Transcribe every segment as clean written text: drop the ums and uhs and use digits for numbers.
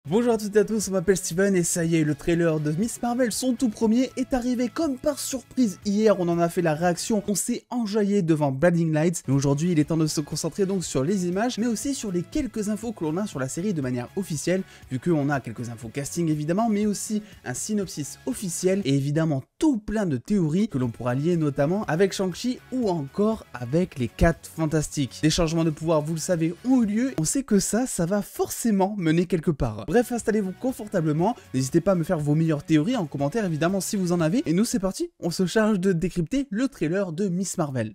Bonjour à toutes et à tous, on m'appelle Steven et ça y est, le trailer de Miss Marvel, son tout premier, est arrivé comme par surprise. Hier, on en a fait la réaction, on s'est enjaillé devant Blinding Lights. Mais aujourd'hui, il est temps de se concentrer donc sur les images, mais aussi sur les quelques infos que l'on a sur la série de manière officielle, vu qu'on a quelques infos casting évidemment, mais aussi un synopsis officiel et évidemment tout plein de théories que l'on pourra lier notamment avec Shang-Chi ou encore avec les 4 Fantastiques. Des changements de pouvoir, vous le savez, ont eu lieu. On sait que ça va forcément mener quelque part. Bref, installez-vous confortablement, n'hésitez pas à me faire vos meilleures théories en commentaire évidemment si vous en avez, et nous c'est parti, on se charge de décrypter le trailer de Miss Marvel.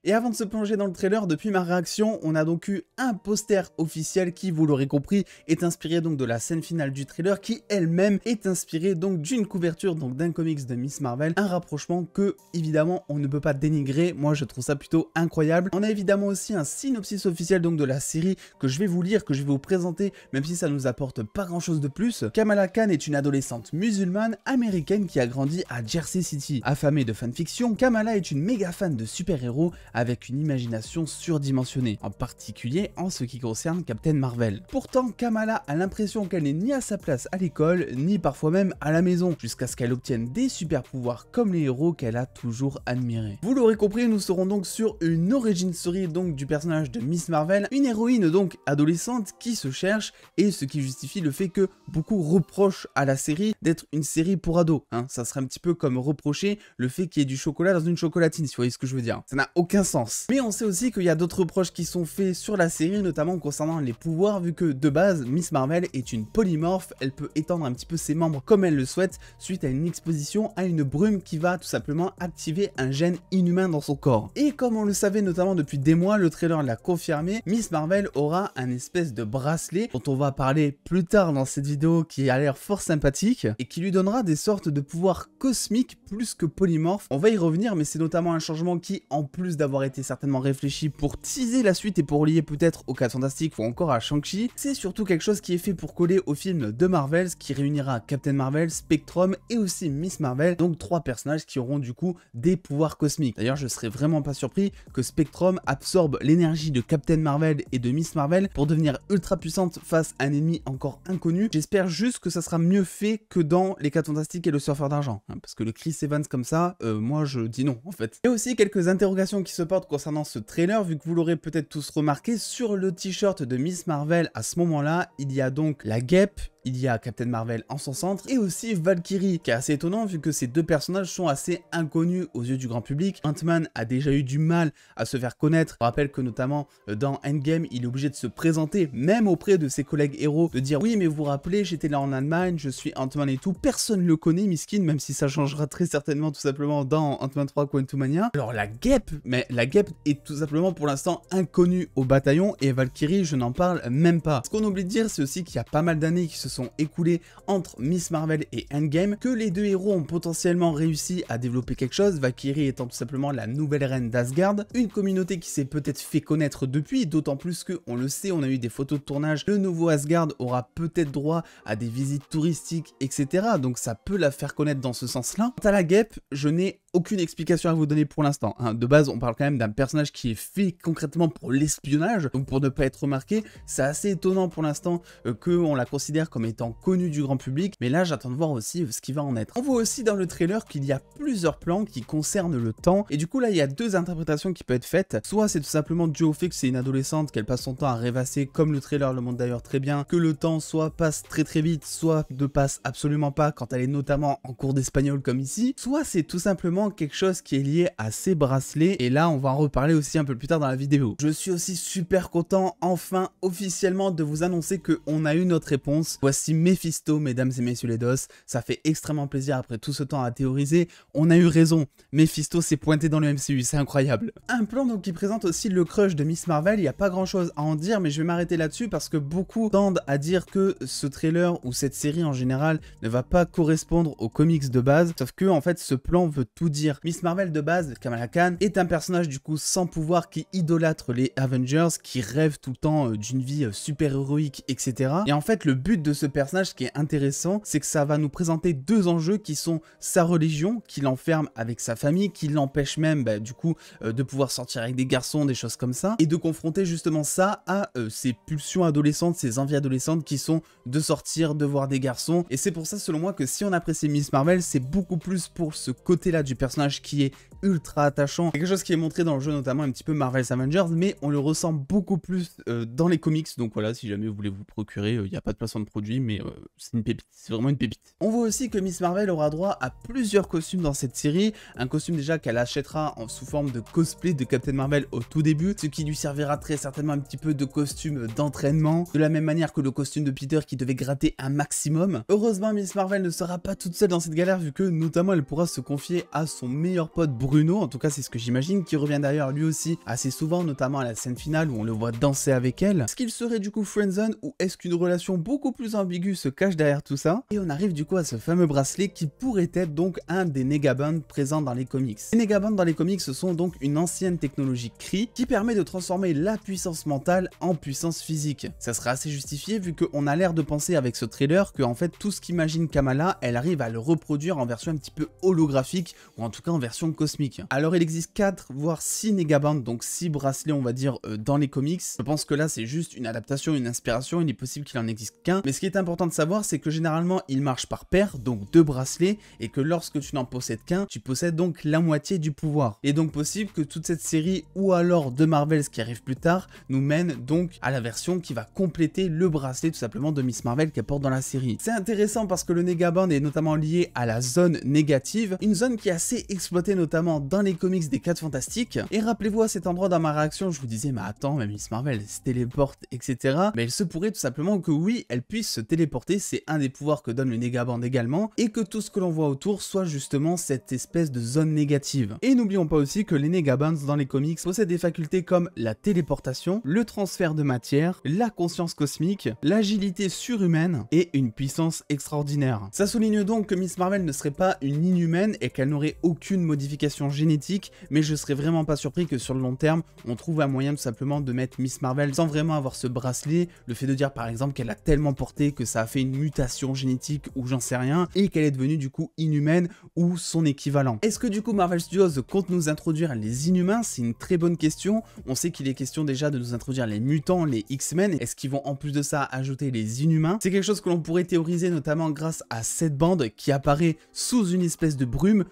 Et avant de se plonger dans le trailer, depuis ma réaction, on a donc eu un poster officiel qui, vous l'aurez compris, est inspiré donc de la scène finale du trailer, qui elle-même est inspirée donc d'une couverture donc d'un comics de Miss Marvel, un rapprochement que évidemment on ne peut pas dénigrer. Moi je trouve ça plutôt incroyable. On a évidemment aussi un synopsis officiel donc de la série que je vais vous lire, que je vais vous présenter, même si ça nous apporte pas grand chose de plus. Kamala Khan est une adolescente musulmane américaine qui a grandi à Jersey City. Affamée de fanfiction, Kamala est une méga fan de super-héros avec une imagination surdimensionnée, en particulier en ce qui concerne Captain Marvel. Pourtant, Kamala a l'impression qu'elle n'est ni à sa place à l'école, ni parfois même à la maison, jusqu'à ce qu'elle obtienne des super pouvoirs comme les héros qu'elle a toujours admirés. Vous l'aurez compris, nous serons donc sur une origin story donc du personnage de Miss Marvel, une héroïne donc adolescente qui se cherche, et ce qui justifie le fait que beaucoup reprochent à la série d'être une série pour ados. Ça serait un petit peu comme reprocher le fait qu'il y ait du chocolat dans une chocolatine, si vous voyez ce que je veux dire. Ça n'a aucun sens. Mais on sait aussi qu'il y a d'autres reproches qui sont faits sur la série, notamment concernant les pouvoirs, vu que de base, Miss Marvel est une polymorphe, elle peut étendre un petit peu ses membres comme elle le souhaite, suite à une exposition à une brume qui va tout simplement activer un gène inhumain dans son corps. Et comme on le savait notamment depuis des mois, le trailer l'a confirmé, Miss Marvel aura un espèce de bracelet, dont on va parler plus tard dans cette vidéo, qui a l'air fort sympathique, et qui lui donnera des sortes de pouvoirs cosmiques plus que polymorphes. On va y revenir, mais c'est notamment un changement qui, en plus d'avoir été certainement réfléchi pour teaser la suite et pour lier peut-être aux 4 Fantastiques ou encore à Shang-Chi, c'est surtout quelque chose qui est fait pour coller au film de Marvel, ce qui réunira Captain Marvel, Spectrum et aussi Miss Marvel, donc 3 personnages qui auront du coup des pouvoirs cosmiques. D'ailleurs, je serais vraiment pas surpris que Spectrum absorbe l'énergie de Captain Marvel et de Miss Marvel pour devenir ultra puissante face à un ennemi encore inconnu. J'espère juste que ça sera mieux fait que dans les 4 Fantastiques et le Surfeur d'Argent, parce que le Chris Evans comme ça, moi je dis non en fait. Il y a aussi quelques interrogations qui se portent concernant ce trailer, vu que vous l'aurez peut-être tous remarqué, sur le t-shirt de Miss Marvel à ce moment-là, il y a donc la guêpe, il y a Captain Marvel en son centre, et aussi Valkyrie, qui est assez étonnant vu que ces deux personnages sont assez inconnus aux yeux du grand public. Ant-Man a déjà eu du mal à se faire connaître. Je rappelle que notamment dans Endgame, il est obligé de se présenter, même auprès de ses collègues héros, de dire oui mais vous vous rappelez, j'étais là en Allemagne, je suis Ant-Man et tout. Personne ne le connaît, miskin, même si ça changera très certainement tout simplement dans Ant-Man 3 Quantumania. Alors la guêpe, mais la guêpe est tout simplement pour l'instant inconnue au bataillon, et Valkyrie, je n'en parle même pas. Ce qu'on oublie de dire, c'est aussi qu'il y a pas mal d'années qui se sont écoulées entre Miss Marvel et Endgame, que les deux héros ont potentiellement réussi à développer quelque chose, Valkyrie étant tout simplement la nouvelle reine d'Asgard, une communauté qui s'est peut-être fait connaître depuis, d'autant plus que, on le sait, on a eu des photos de tournage, le nouveau Asgard aura peut-être droit à des visites touristiques, etc. Donc ça peut la faire connaître dans ce sens-là. Quant à la guêpe, je n'ai aucune explication à vous donner pour l'instant. De base, on parle quand même d'un personnage qui est fait concrètement pour l'espionnage, donc pour ne pas être remarqué. C'est assez étonnant pour l'instant qu'on la considère comme étant connue du grand public, mais là j'attends de voir aussi ce qui va en être. On voit aussi dans le trailer qu'il y a plusieurs plans qui concernent le temps, et du coup là il y a deux interprétations qui peuvent être faites. Soit c'est tout simplement dû au fait que c'est une adolescente, qu'elle passe son temps à rêvasser, comme le trailer le montre d'ailleurs très bien, que le temps soit passe très très vite, soit ne passe absolument pas quand elle est notamment en cours d'espagnol comme ici, soit c'est tout simplement quelque chose qui est lié à ses bracelets, et là on va en reparler aussi un peu plus tard dans la vidéo. Je suis aussi super content enfin officiellement de vous annoncer qu'on a eu notre réponse. Voici Mephisto, mesdames et messieurs les dos. Ça fait extrêmement plaisir après tout ce temps à théoriser. On a eu raison, Mephisto s'est pointé dans le MCU, c'est incroyable. Un plan donc qui présente aussi le crush de Miss Marvel. Il n'y a pas grand chose à en dire, mais je vais m'arrêter là-dessus parce que beaucoup tendent à dire que ce trailer ou cette série en général ne va pas correspondre aux comics de base, sauf que en fait ce plan veut tout dire. Miss Marvel de base, Kamala Khan, est un personnage du coup sans pouvoir qui idolâtre les Avengers, qui rêve tout le temps d'une vie super héroïque, etc. Et en fait, le but de ce personnage qui est intéressant, c'est que ça va nous présenter deux enjeux qui sont sa religion, qui l'enferme avec sa famille, qui l'empêche même du coup de pouvoir sortir avec des garçons, des choses comme ça, et de confronter justement ça à ses pulsions adolescentes, ses envies adolescentes qui sont de sortir, de voir des garçons. Et c'est pour ça selon moi que si on apprécie Miss Marvel, c'est beaucoup plus pour ce côté-là du personnage qui est ultra attachant. C'est quelque chose qui est montré dans le jeu, notamment un petit peu Marvel's Avengers, mais on le ressent beaucoup plus dans les comics. Donc voilà, si jamais vous voulez vous procurer, il n'y a pas de placement de produit, mais c'est une pépite, c'est vraiment une pépite. On voit aussi que Miss Marvel aura droit à plusieurs costumes dans cette série. Un costume déjà qu'elle achètera sous forme de cosplay de Captain Marvel au tout début, ce qui lui servira très certainement un petit peu de costume d'entraînement, de la même manière que le costume de Peter qui devait gratter un maximum. Heureusement, Miss Marvel ne sera pas toute seule dans cette galère, vu que notamment elle pourra se confier à son meilleur pote Bruno, en tout cas c'est ce que j'imagine, qui revient d'ailleurs lui aussi assez souvent, notamment à la scène finale où on le voit danser avec elle. Est-ce qu'il serait du coup friendzone ou est-ce qu'une relation beaucoup plus ambiguë se cache derrière tout ça? Et on arrive du coup à ce fameux bracelet qui pourrait être donc un des Negabands présents dans les comics. Les Negabands dans les comics, ce sont donc une ancienne technologie Kree qui permet de transformer la puissance mentale en puissance physique. Ça serait assez justifié vu qu'on a l'air de penser avec ce trailer que en fait tout ce qu'imagine Kamala, elle arrive à le reproduire en version un petit peu holographique ou en tout cas en version cosmique. Alors il existe 4 voire 6 Negabands, donc 6 bracelets on va dire dans les comics. Je pense que là c'est juste une adaptation, une inspiration, il est possible qu'il en existe qu'un. Mais ce qui est important de savoir, c'est que généralement il marche par paire, donc 2 bracelets, et que lorsque tu n'en possèdes qu'un, tu possèdes donc la moitié du pouvoir. Et donc possible que toute cette série ou alors de Marvel, ce qui arrive plus tard, nous mène donc à la version qui va compléter le bracelet tout simplement de Miss Marvel qu'elle porte dans la série. C'est intéressant parce que le Negaband est notamment lié à la zone négative, une zone qui est assez exploitée notamment dans les comics des 4 Fantastiques. Et rappelez-vous à cet endroit dans ma réaction, je vous disais mais attends, mais Miss Marvel elle se téléporte, etc. Mais il se pourrait tout simplement que oui, elle puisse se téléporter, c'est un des pouvoirs que donne le Negaband également, et que tout ce que l'on voit autour soit justement cette espèce de zone négative. Et n'oublions pas aussi que les Negabands dans les comics possèdent des facultés comme la téléportation, le transfert de matière, la conscience cosmique, l'agilité surhumaine et une puissance extraordinaire. Ça souligne donc que Miss Marvel ne serait pas une inhumaine et qu'elle n'aurait aucune modification génétique, mais je serais vraiment pas surpris que sur le long terme, on trouve un moyen tout simplement de mettre Miss Marvel sans vraiment avoir ce bracelet, le fait de dire par exemple qu'elle a tellement porté que ça a fait une mutation génétique ou j'en sais rien, et qu'elle est devenue du coup inhumaine ou son équivalent. Est-ce que du coup Marvel Studios compte nous introduire les inhumains? C'est une très bonne question. On sait qu'il est question déjà de nous introduire les mutants, les X-Men. Est-ce qu'ils vont en plus de ça ajouter les inhumains? C'est quelque chose que l'on pourrait théoriser notamment grâce à cette bande qui apparaît sous une espèce de brume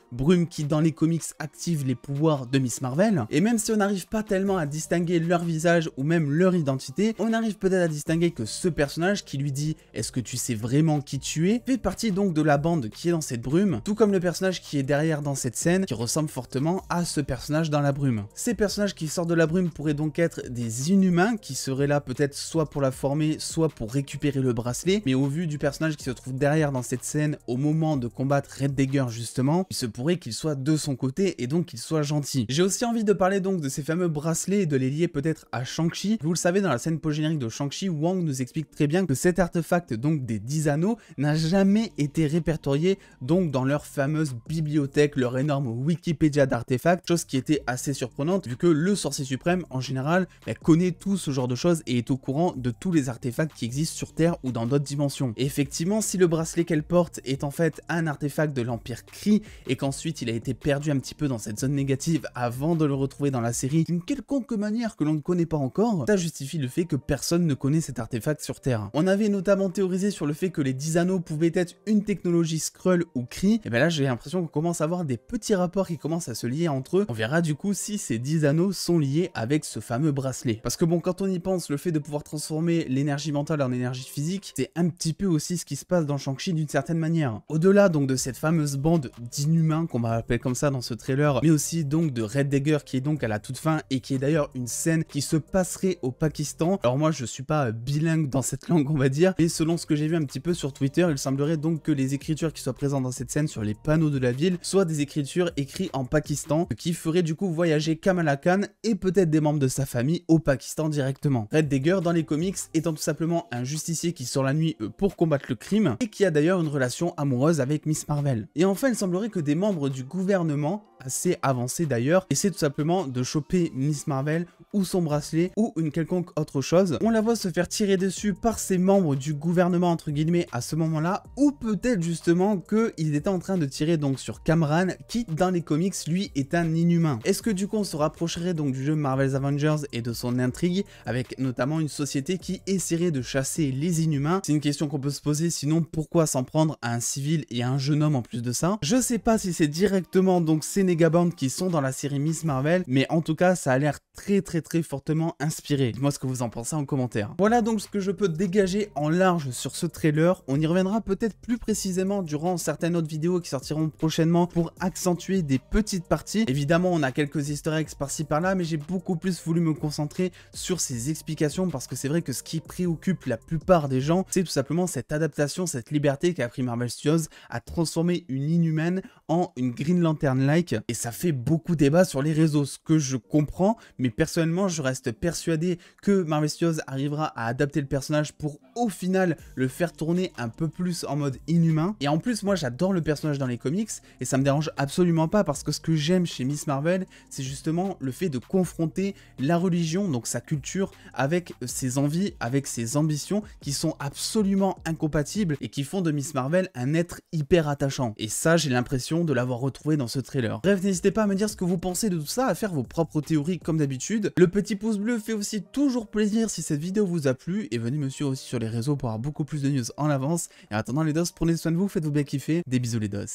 qui dans les comics active les pouvoirs de Miss Marvel. Et même si on n'arrive pas tellement à distinguer leur visage ou même leur identité, on arrive peut-être à distinguer que ce personnage qui lui dit « Est-ce que tu sais vraiment qui tu es ?» fait partie donc de la bande qui est dans cette brume, tout comme le personnage qui est derrière dans cette scène qui ressemble fortement à ce personnage dans la brume. Ces personnages qui sortent de la brume pourraient donc être des inhumains qui seraient là peut-être soit pour la former, soit pour récupérer le bracelet, mais au vu du personnage qui se trouve derrière dans cette scène au moment de combattre Red Dagger justement, il se pourrait qu'il soit de son côté et donc qu'il soit gentil. J'ai aussi envie de parler donc de ces fameux bracelets et de les lier peut-être à Shang-Chi. Vous le savez, dans la scène post-générique de Shang-Chi, Wong nous explique très bien que cet artefact donc des 10 anneaux n'a jamais été répertorié donc dans leur fameuse bibliothèque, leur énorme Wikipédia d'artefacts, chose qui était assez surprenante vu que le sorcier suprême en général connaît tout ce genre de choses et est au courant de tous les artefacts qui existent sur Terre ou dans d'autres dimensions. Et effectivement, si le bracelet qu'elle porte est en fait un artefact de l'Empire Kree et qu'ensuite il a été perdu un petit peu dans cette zone négative avant de le retrouver dans la série d'une quelconque manière que l'on ne connaît pas encore, ça justifie le fait que personne ne connaît cet artefact sur Terre. On avait notamment théorisé sur le fait que les 10 anneaux pouvaient être une technologie Skrull ou Kree, et bien là j'ai l'impression qu'on commence à avoir des petits rapports qui commencent à se lier entre eux. On verra du coup si ces 10 anneaux sont liés avec ce fameux bracelet. Parce que bon, quand on y pense, le fait de pouvoir transformer l'énergie mentale en énergie physique, c'est un petit peu aussi ce qui se passe dans Shang-Chi d'une certaine manière. Au-delà donc de cette fameuse bande d'inhumains qu'on va appeler comme ça dans ce trailer, mais aussi donc de Red Dagger qui est donc à la toute fin et qui est d'ailleurs une scène qui se passerait au Pakistan. Alors moi je suis pas bilingue dans cette langue on va dire, mais selon ce que j'ai vu un petit peu sur Twitter, il semblerait donc que les écritures qui soient présentes dans cette scène sur les panneaux de la ville soient des écritures écrites en Pakistan, ce qui ferait du coup voyager Kamala Khan et peut-être des membres de sa famille au Pakistan directement. Red Dagger dans les comics étant tout simplement un justicier qui sort la nuit pour combattre le crime et qui a d'ailleurs une relation amoureuse avec Miss Marvel. Et enfin il semblerait que des membres du gouvernement assez avancé d'ailleurs, et c'est tout simplement de choper Miss Marvel ou son bracelet ou une quelconque autre chose. On la voit se faire tirer dessus par ses membres du gouvernement entre guillemets à ce moment-là, ou peut-être justement qu'il était en train de tirer donc sur Cameron qui dans les comics lui est un inhumain. Est-ce que du coup on se rapprocherait donc du jeu Marvel's Avengers et de son intrigue avec notamment une société qui essaierait de chasser les inhumains? C'est une question qu'on peut se poser, sinon pourquoi s'en prendre à un civil et à un jeune homme en plus de ça? Je sais pas si c'est directement donc ces Negaband qui sont dans la série Miss Marvel, mais en tout cas ça a l'air très fortement inspiré. Dites-moi ce que vous en pensez en commentaire. Voilà donc ce que je peux dégager en large sur ce trailer. On y reviendra peut-être plus précisément durant certaines autres vidéos qui sortiront prochainement pour accentuer des petites parties. Évidemment on a quelques easter eggs par-ci par-là, mais j'ai beaucoup plus voulu me concentrer sur ces explications parce que c'est vrai que ce qui préoccupe la plupart des gens, c'est tout simplement cette adaptation, cette liberté qu'a pris Marvel Studios à transformer une Inhumaine en une Green Lantern-like, et ça fait beaucoup débat sur les réseaux, ce que je comprends, mais personnellement je reste persuadé que Marvel Studios arrivera à adapter le personnage pour au final le faire tourner un peu plus en mode inhumain. Et en plus moi j'adore le personnage dans les comics et ça me dérange absolument pas parce que ce que j'aime chez Miss Marvel, c'est justement le fait de confronter la religion, donc sa culture, avec ses envies, avec ses ambitions qui sont absolument incompatibles et qui font de Miss Marvel un être hyper attachant. Et ça j'ai l'impression de l'avoir retrouvé dans ce trailer. Bref, n'hésitez pas à me dire ce que vous pensez de tout ça, à faire vos propres théories comme d'habitude. Le petit pouce bleu fait aussi toujours plaisir si cette vidéo vous a plu, et venez me suivre aussi sur les réseaux pour avoir beaucoup plus de news en avance. Et en attendant les dos, prenez soin de vous, faites-vous bien kiffer, des bisous les dos.